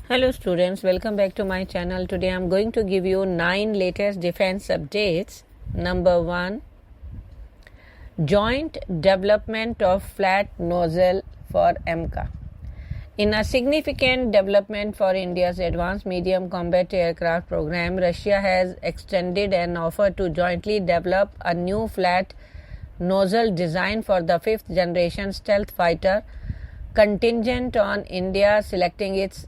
Hello students, welcome back to my channel. Today I am going to give you 9 latest defense updates. Number 1, joint development of flat nozzle for AMCA. In a significant development for India's advanced medium combat aircraft program, Russia has extended an offer to jointly develop a new flat nozzle design for the 5th generation stealth fighter, contingent on India selecting its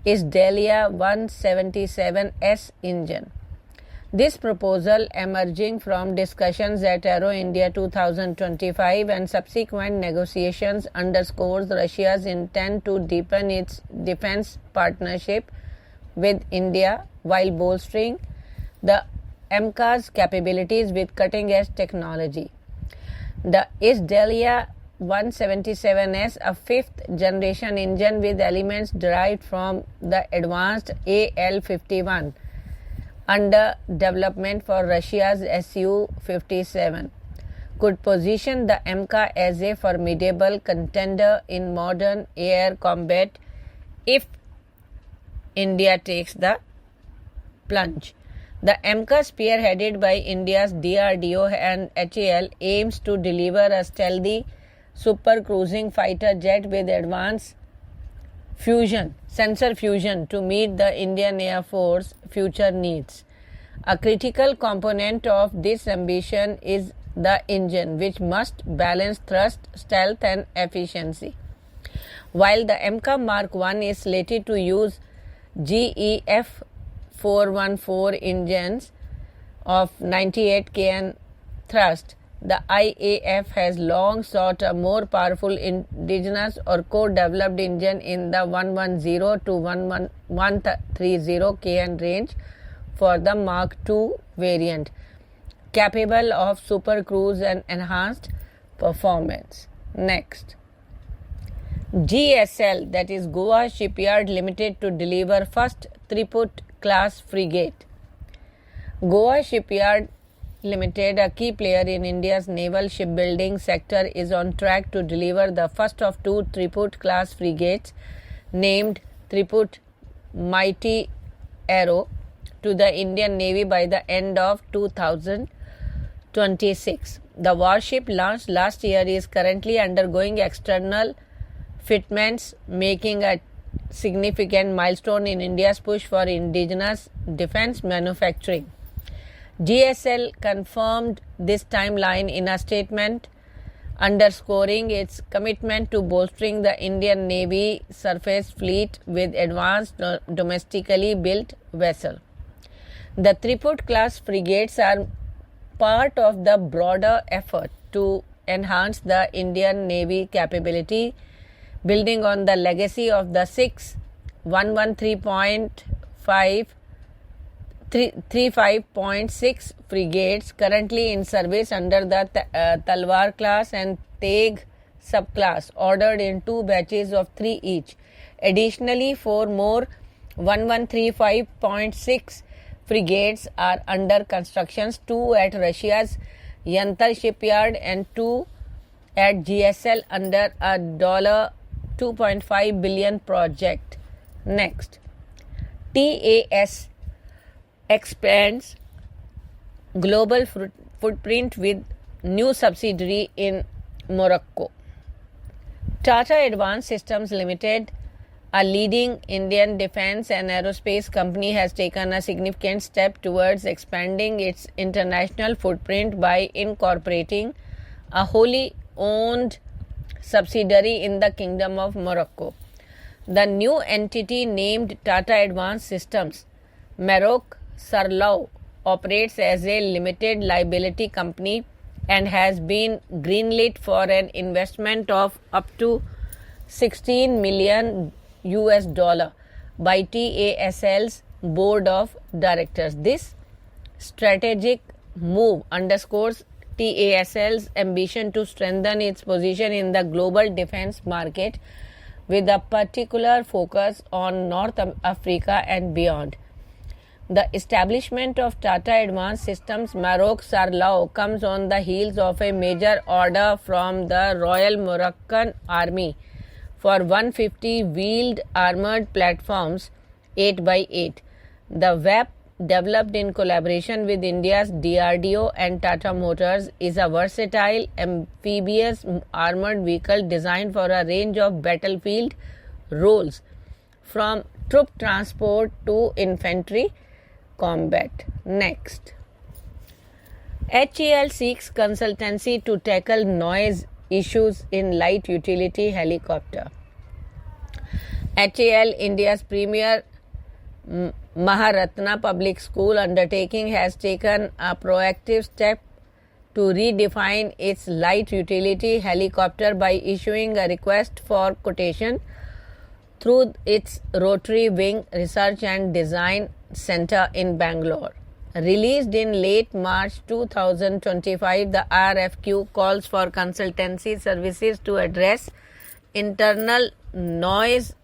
Isdelia 177S engine. This proposal, emerging from discussions at Aero India 2025 and subsequent negotiations, underscores Russia's intent to deepen its defense partnership with India while bolstering the AMCA's capabilities with cutting-edge technology. The Isdelia 177S, a 5th generation engine with elements derived from the advanced AL-51 under development for Russia's Su-57, could position the AMCA as a formidable contender in modern air combat if India takes the plunge. The AMCA, spearheaded by India's DRDO and HAL, aims to deliver a stealthy super cruising fighter jet with advanced sensor fusion to meet the Indian Air Force future needs. A critical component of this ambition is the engine, which must balance thrust, stealth and efficiency. While the AMCA Mark I is slated to use GEF 414 engines of 98 kN thrust, the IAF has long sought a more powerful indigenous or co-developed engine in the 110 to 130 kN range for the Mark II variant, capable of super cruise and enhanced performance. Next, GSL, that is Goa Shipyard Limited, to deliver first Triput class frigate. Goa Shipyard Limited, a key player in India's naval shipbuilding sector, is on track to deliver the first of 2 Triput class frigates named Triput Mighty Arrow to the Indian Navy by the end of 2026. The warship, launched last year, is currently undergoing external fitments, making a significant milestone in India's push for indigenous defense manufacturing. GSL confirmed this timeline in a statement, underscoring its commitment to bolstering the Indian Navy surface fleet with advanced domestically built vessels. The Triput class frigates are part of the broader effort to enhance the Indian Navy capability, building on the legacy of the 6 113.5 frigates currently in service under the Talwar class and Teg subclass, ordered in 2 batches of 3 each. Additionally, 4 more 1135.6 frigates are under construction, 2 at Russia's Yantar shipyard and 2 at GSL under a $2.5 billion project. Next, TAS expands global footprint with new subsidiary in Morocco. Tata Advanced Systems Limited, a leading Indian defense and aerospace company, has taken a significant step towards expanding its international footprint by incorporating a wholly owned subsidiary in the Kingdom of Morocco. The new entity, named Tata Advanced Systems Maroc Sarlau, operates as a limited liability company and has been greenlit for an investment of up to $16 million by TASL's board of directors. This strategic move underscores TASL's ambition to strengthen its position in the global defense market, with a particular focus on North Africa and beyond. The establishment of Tata Advanced Systems Maroc Sarlau comes on the heels of a major order from the Royal Moroccan Army for 150 wheeled armored platforms 8x8. The WAP, developed in collaboration with India's DRDO and Tata Motors, is a versatile amphibious armored vehicle designed for a range of battlefield roles, from troop transport to infantry combat. Next, HAL seeks consultancy to tackle noise issues in light utility helicopter. HAL, India's premier Maharatna Public School undertaking, has taken a proactive step to redefine its light utility helicopter by issuing a request for quotation through its Rotary Wing Research and Design Center in Bangalore. Released in late March 2025, the RFQ calls for consultancy services to address internal noise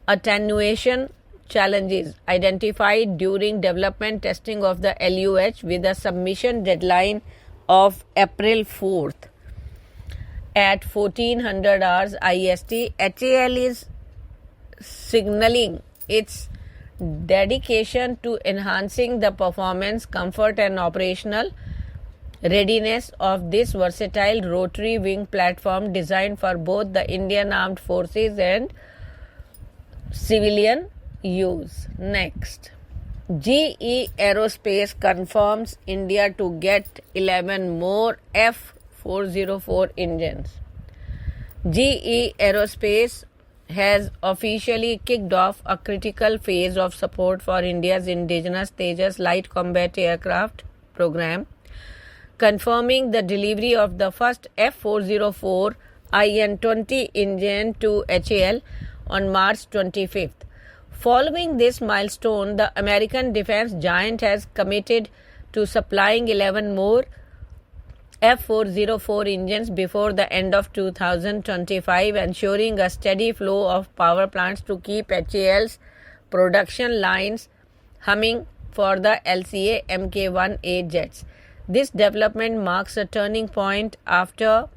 attenuation challenges identified during development testing of the LUH, with a submission deadline of April 4th at 1400 hours IST. HAL is signaling its dedication to enhancing the performance, comfort and operational readiness of this versatile rotary wing platform designed for both the Indian Armed Forces and civilian use. Next, GE Aerospace confirms India to get 11 more F404 engines. GE Aerospace has officially kicked off a critical phase of support for India's indigenous Tejas light combat aircraft program, confirming the delivery of the first F404 IN-20 engine to HAL on March 25th. Following this milestone, the American defense giant has committed to supplying 11 more F404 engines before the end of 2025, ensuring a steady flow of power plants to keep HAL's production lines humming for the LCA Mk1A jets. This development marks a turning point after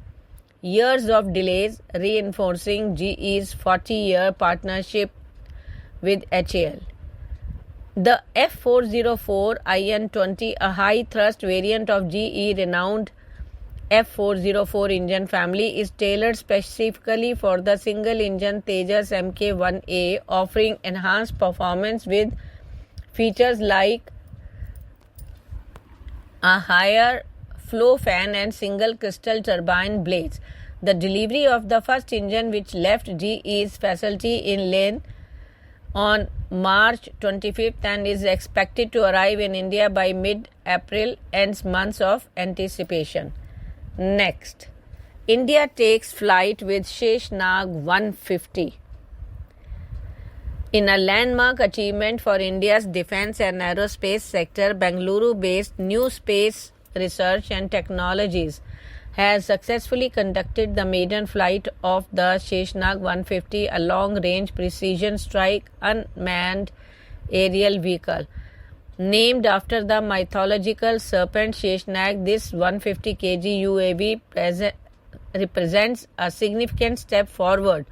years of delays, reinforcing GE's 40-year partnership with HAL. The F404 IN-20, a high-thrust variant of GE renowned F404 engine family, is tailored specifically for the single-engine Tejas Mk1A, offering enhanced performance with features like a higher flow fan and single crystal turbine blades. The delivery of the first engine, which left GE's facility in Lane on March 25th and is expected to arrive in India by mid-April, ends months of anticipation. Next, India takes flight with Sheshnag 150. In a landmark achievement for India's defense and aerospace sector, Bengaluru-based New Space Research and Technologies has successfully conducted the maiden flight of the Sheshnag 150, a long-range precision strike unmanned aerial vehicle. Named after the mythological serpent Sheshnag, this 150 kg UAV represents a significant step forward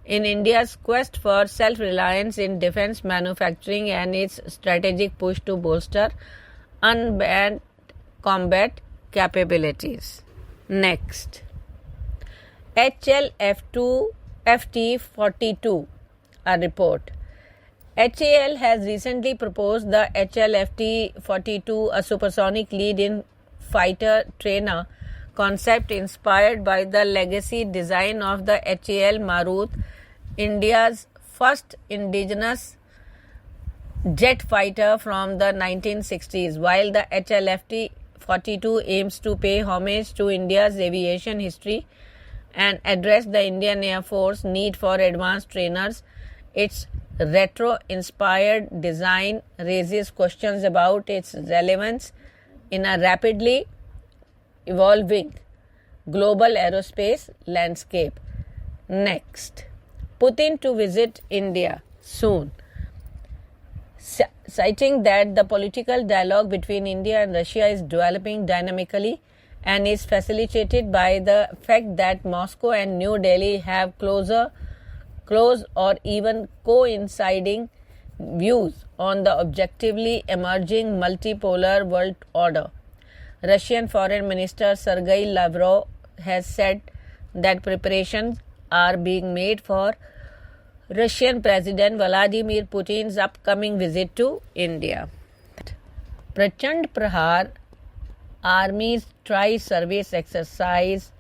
in India's quest for self-reliance in defense manufacturing and its strategic push to bolster unmanned combat capabilities. Next, HLFT-42, a report. HAL has recently proposed the HLFT-42, a supersonic lead-in fighter trainer concept inspired by the legacy design of the HAL Marut, India's first indigenous jet fighter from the 1960s. While the HLFT-42 aims to pay homage to India's aviation history and address the Indian Air Force need for advanced trainers, its retro-inspired design raises questions about its relevance in a rapidly evolving global aerospace landscape. Next, Putin to visit India soon. Citing that the political dialogue between India and Russia is developing dynamically and is facilitated by the fact that Moscow and New Delhi have closer close or even coinciding views on the objectively emerging multipolar world order. Russian Foreign Minister Sergei Lavrov has said that preparations are being made for Russian President Vladimir Putin's upcoming visit to India. Prachand Prahar Army's tri-service exercise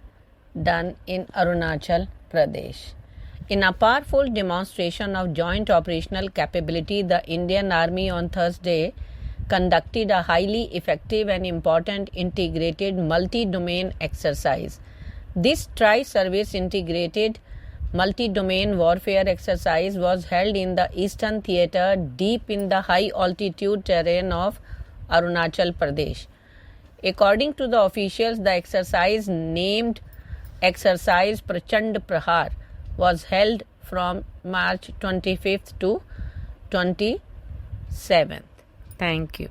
done in Arunachal Pradesh. In a powerful demonstration of joint operational capability, the Indian Army on Thursday conducted a highly effective and important integrated multi-domain exercise. This tri-service integrated multi-domain warfare exercise was held in the Eastern Theatre deep in the high-altitude terrain of Arunachal Pradesh. According to the officials, the exercise, named Exercise Prachand Prahar, was held from March 25th to 27th. Thank you.